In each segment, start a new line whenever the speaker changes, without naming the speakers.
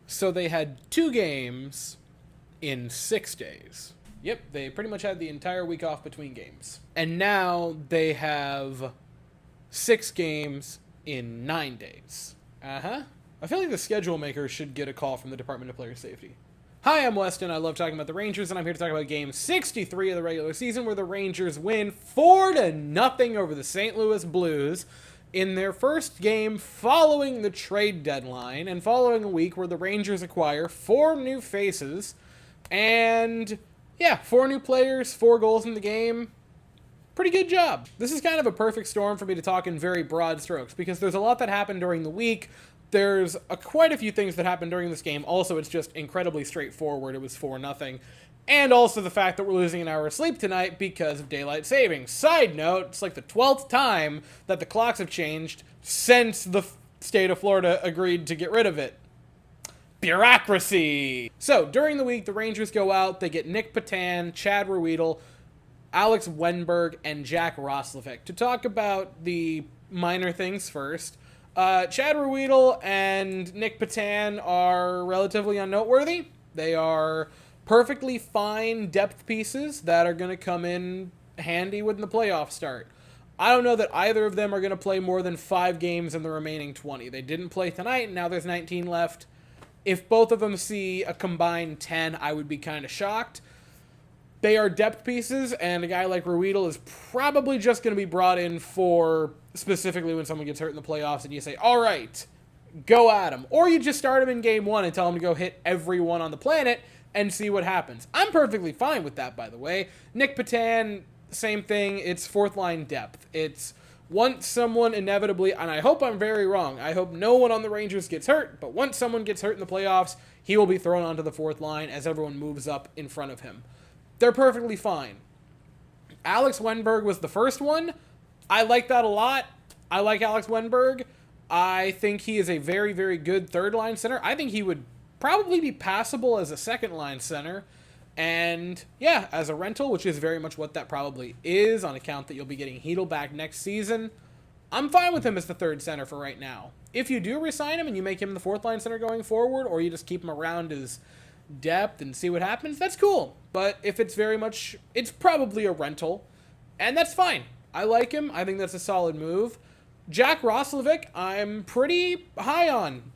So they had 2 games in 6 days. Yep, they pretty much had the entire week off between games. And now they have 6 games in 9 days. I feel like the schedule maker should get a call from the Department of Player Safety. Hi, I'm Weston. I love talking about the Rangers, and I'm here to talk about game 63 of the regular season, where the Rangers win 4-0 over the St. Louis Blues in their first game following the trade deadline, and following a week where the Rangers acquire 4 new faces, and yeah, 4 new players, 4 goals in the game. Pretty good job. This is kind of a perfect storm for me to talk in very broad strokes, because there's a lot that happened during the week. There's quite a few things that happened during this game. Also, it's just incredibly straightforward. It was 4-0. And also the fact that we're losing an hour of sleep tonight because of daylight savings. Side note, it's like the 12th time that the clocks have changed since the state of Florida agreed to get rid of it. Bureaucracy! So, during the week, the Rangers go out. They get Nick Patan, Chad Ruedel, Alex Wenberg, and Jack Roslovic. To talk about the minor things first, Chad Ruedel and Nick Patan are relatively unnoteworthy. They are perfectly fine depth pieces that are going to come in handy when the playoffs start. I don't know that either of them are going to play more than 5 games in the remaining 20. They didn't play tonight, and now there's 19 left. If both of them see a combined 10, I would be kind of shocked. They are depth pieces, and a guy like Ruedel is probably just going to be brought in for specifically when someone gets hurt in the playoffs and you say, all right, go at him. Or you just start him in game 1 and tell him to go hit everyone on the planet and see what happens. I'm perfectly fine with that, by the way. Nick Patan, same thing. It's 4th line depth. It's once someone inevitably, and I hope I'm very wrong, I hope no one on the Rangers gets hurt, but once someone gets hurt in the playoffs, he will be thrown onto the 4th line as everyone moves up in front of him. They're perfectly fine. Alex Wenberg was the first one. I like that a lot. I like Alex Wenberg. I think he is a very, very good 3rd-line center. I think he would probably be passable as a 2nd-line center. And, yeah, as a rental, which is very much what that probably is, on account that you'll be getting Hedl back next season, I'm fine with him as the 3rd center for right now. If you do resign him and you make him the 4th-line center going forward, or you just keep him around as depth and see what happens, that's cool. But if it's very much, it's probably a rental, and that's fine. I like him. I think that's a solid move. Jack Roslovic, I'm pretty high on.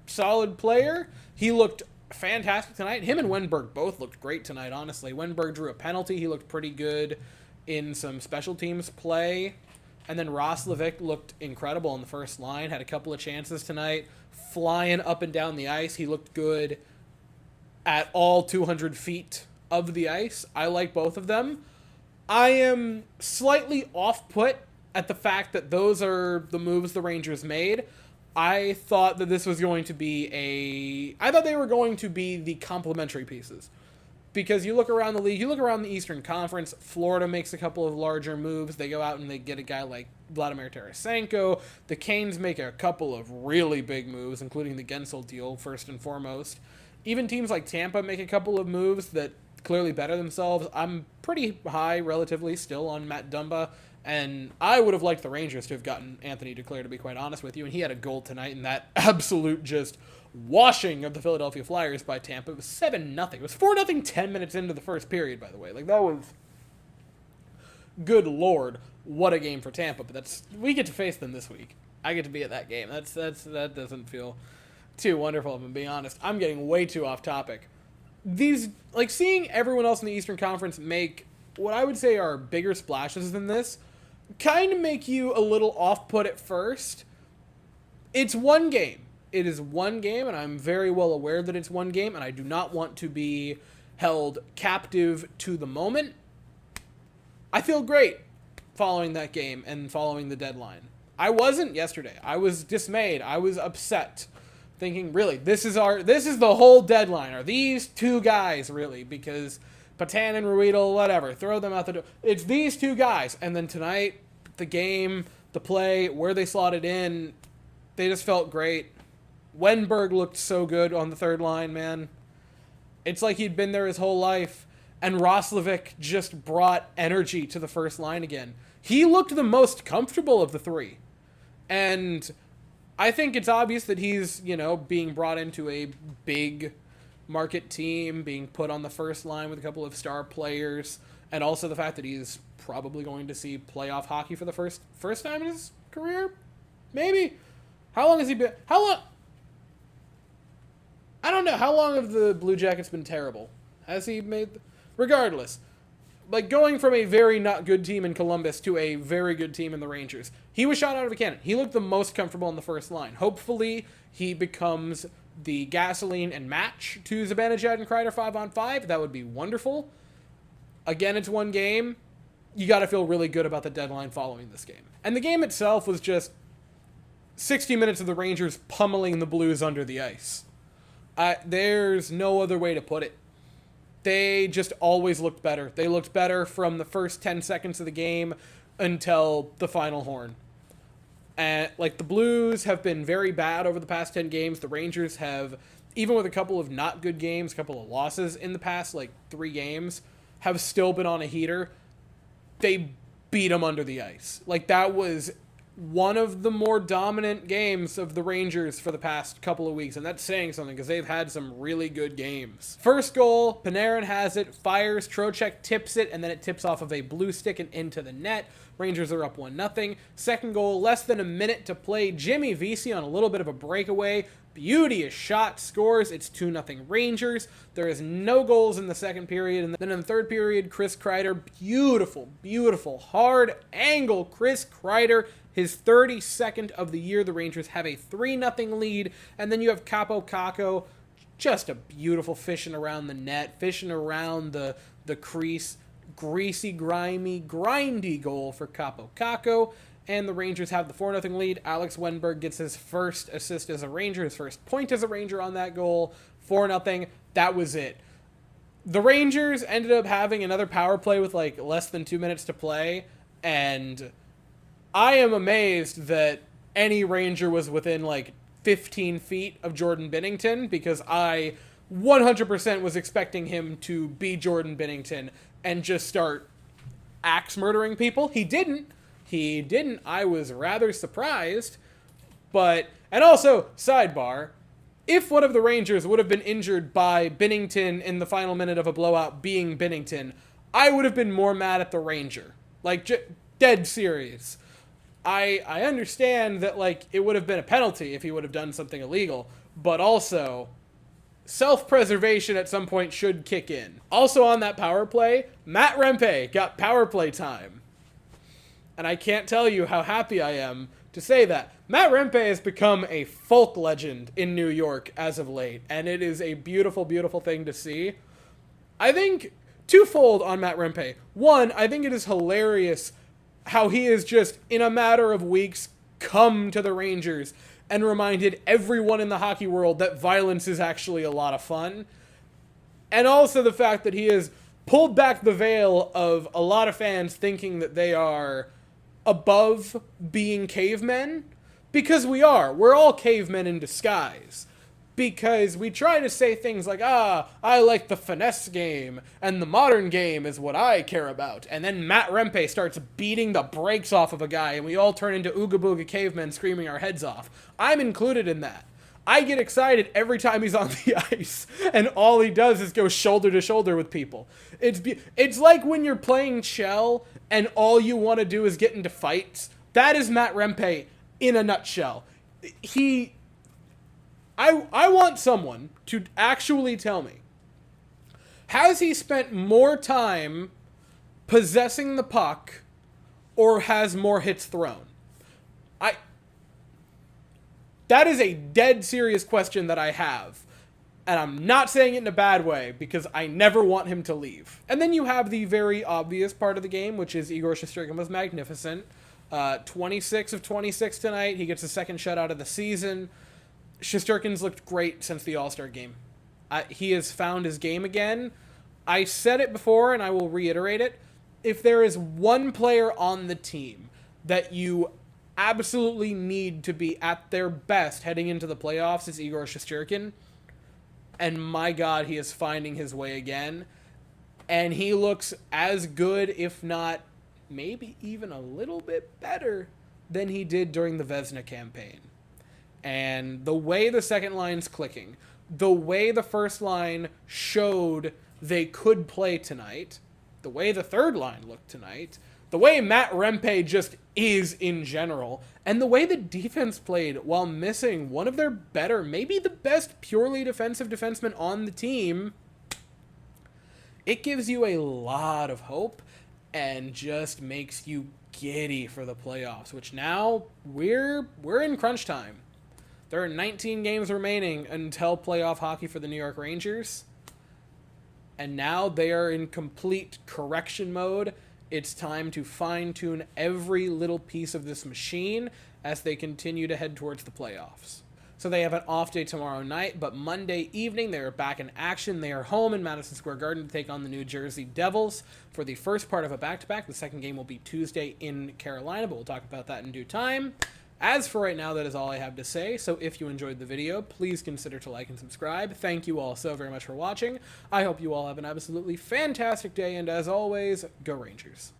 Solid player. He looked fantastic tonight. Him and Wenberg both looked great tonight, honestly. Wenberg drew a penalty. He looked pretty good in some special teams play. And then Roslovic looked incredible on the first line. Had a couple of chances tonight. Flying up and down the ice. He looked good at all 200 feet of the ice. I like both of them. I am slightly off-put at the fact that those are the moves the Rangers made. I thought that this was going to be I thought they were going to be the complementary pieces. Because you look around the league, you look around the Eastern Conference, Florida makes a couple of larger moves. They go out and they get a guy like Vladimir Tarasenko. The Canes make a couple of really big moves, including the Gensel deal, first and foremost. Even teams like Tampa make a couple of moves that clearly better themselves. I'm pretty high, relatively, still on Matt Dumba, and I would have liked the Rangers to have gotten Anthony Duclair, to be quite honest with you, and he had a goal tonight in that absolute just washing of the Philadelphia Flyers by Tampa. It was 7-0. It was 4-0 10 minutes into the first period, by the way. Like, that was... Good Lord, what a game for Tampa, but we get to face them this week. I get to be at that game. That doesn't feel too wonderful, if I'm being honest. I'm getting way too off topic. Seeing everyone else in the Eastern Conference make what I would say are bigger splashes than this kind of make you a little off-put at first. It's one game. It is one game, and I'm very well aware that it's one game, and I do not want to be held captive to the moment. I feel great following that game and following the deadline. I wasn't yesterday. I was dismayed. I was upset. Thinking, really, this is the whole deadline. Are these 2 guys, really? Because Patan and Ruedel, whatever, throw them out the door. It's these 2 guys. And then tonight, the game, the play, where they slotted in, they just felt great. Wenberg looked so good on the 3rd line, man. It's like he'd been there his whole life. And Roslovic just brought energy to the first line again. He looked the most comfortable of the 3. And I think it's obvious that he's, being brought into a big market team, being put on the first line with a couple of star players, and also the fact that he's probably going to see playoff hockey for the first time in his career. Maybe. How long has he been? How long? I don't know. How long have the Blue Jackets been terrible? Has he made? Regardless, like going from a very not good team in Columbus to a very good team in the Rangers, he was shot out of a cannon. He looked the most comfortable on the first line. Hopefully, he becomes the gasoline and match to Zibanejad and Kreider 5-on-5. That would be wonderful. Again, it's one game. You got to feel really good about the deadline following this game. And the game itself was just 60 minutes of the Rangers pummeling the Blues under the ice. There's no other way to put it. They just always looked better. They looked better from the first 10 seconds of the game until the final horn. And the Blues have been very bad over the past 10 games. The Rangers have, even with a couple of not good games, a couple of losses in the past 3 games, have still been on a heater. They beat them under the ice. That was one of the more dominant games of the Rangers for the past couple of weeks, and that's saying something because they've had some really good games. First goal, Panarin has it, fires, Trocheck tips it, and then it tips off of a blue stick and into the net. Rangers are up 1-0. Second goal, less than a minute to play. Jimmy Vesey on a little bit of a breakaway. Beauteous shot, scores. It's 2-0 Rangers. There is no goals in the second period. And then in the third period, Chris Kreider, beautiful, hard angle Chris Kreider, his 32nd of the year. The Rangers have a 3-0 lead. And then you have Capo Caco, just a beautiful fishing around the net, fishing around the crease. Greasy, grimy, grindy goal for Capo Caco. And the Rangers have the 4-0 lead. Alex Wenberg gets his first assist as a Ranger, his first point as a Ranger on that goal. 4-0. That was it. The Rangers ended up having another power play with less than 2 minutes to play. And I am amazed that any Ranger was within 15 feet of Jordan Binnington, because I 100% was expecting him to be Jordan Binnington and just start axe murdering people. He didn't. I was rather surprised. And also, sidebar, if one of the Rangers would have been injured by Binnington in the final minute of a blowout being Binnington, I would have been more mad at the Ranger. Dead serious. I understand that, it would have been a penalty if he would have done something illegal, but also, self-preservation at some point should kick in. Also on that power play, Matt Rempe got power play time. And I can't tell you how happy I am to say that. Matt Rempe has become a folk legend in New York as of late, and it is a beautiful, beautiful thing to see. I think twofold on Matt Rempe. One, I think it is hilarious how he is just, in a matter of weeks, come to the Rangers and reminded everyone in the hockey world that violence is actually a lot of fun. And also the fact that he has pulled back the veil of a lot of fans thinking that they are above being cavemen, because we are. We're all cavemen in disguise. Because we try to say things like, I like the finesse game, and the modern game is what I care about. And then Matt Rempe starts beating the brakes off of a guy, and we all turn into Ooga Booga cavemen screaming our heads off. I'm included in that. I get excited every time he's on the ice, and all he does is go shoulder to shoulder with people. It's like when you're playing Shell, and all you want to do is get into fights. That is Matt Rempe in a nutshell. I want someone to actually tell me, has he spent more time possessing the puck or has more hits thrown? That is a dead serious question that I have. And I'm not saying it in a bad way, because I never want him to leave. And then you have the very obvious part of the game, which is Igor Shesterkin was magnificent. 26 of 26 tonight. He gets the second shutout of the season. Shesterkin's looked great since the All-Star game. He has found his game again. I said it before, and I will reiterate it. If there is one player on the team that you absolutely need to be at their best heading into the playoffs, it's Igor Shesterkin. And my God, he is finding his way again. And he looks as good, if not maybe even a little bit better than he did during the Vezina campaign. And the way the second line's clicking, the way the first line showed they could play tonight, the way the third line looked tonight, the way Matt Rempe just is in general, and the way the defense played while missing one of their better, maybe the best purely defensive defenseman on the team, it gives you a lot of hope and just makes you giddy for the playoffs, which now we're in crunch time. There are 19 games remaining until playoff hockey for the New York Rangers, and now they are in complete correction mode. It's time to fine-tune every little piece of this machine as they continue to head towards the playoffs. So they have an off day tomorrow night, but Monday evening they are back in action. They are home in Madison Square Garden to take on the New Jersey Devils for the first part of a back-to-back. The second game will be Tuesday in Carolina, but we'll talk about that in due time. As for right now, that is all I have to say, so if you enjoyed the video, please consider to like and subscribe. Thank you all so very much for watching. I hope you all have an absolutely fantastic day, and as always, go Rangers.